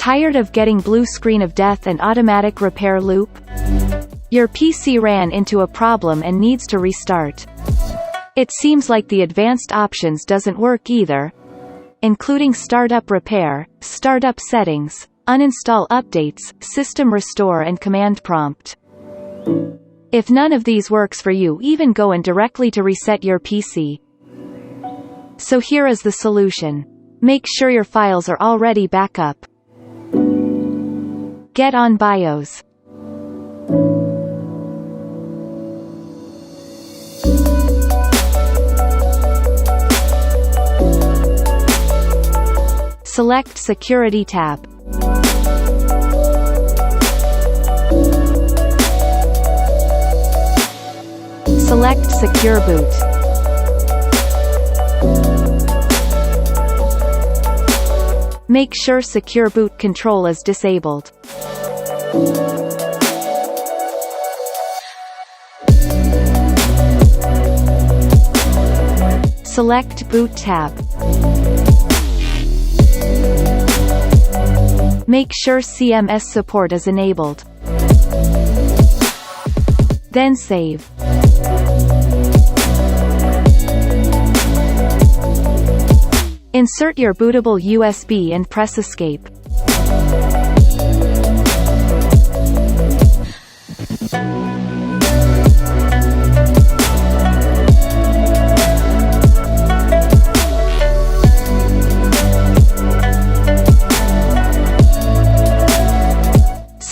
Tired of getting blue screen of death and automatic repair loop? Your PC ran into a problem and needs to restart. It seems like the advanced options doesn't work either, including startup repair, startup settings, uninstall updates, system restore and command prompt. If none of these works for you, even go in directly to reset your PC. So here is the solution. Make sure your files are already back up. Get on BIOS. Select Security tab. Select Secure Boot. Make sure Secure Boot Control is disabled. Select Boot tab. Make sure CMS support is enabled. Then save. Insert your bootable USB and press Escape.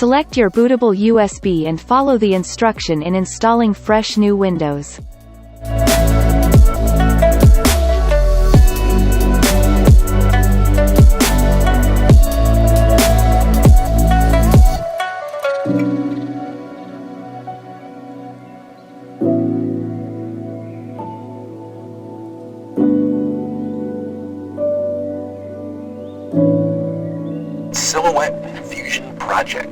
Select your bootable USB and follow the instruction in installing fresh new Windows. Silhouette Fusion Project.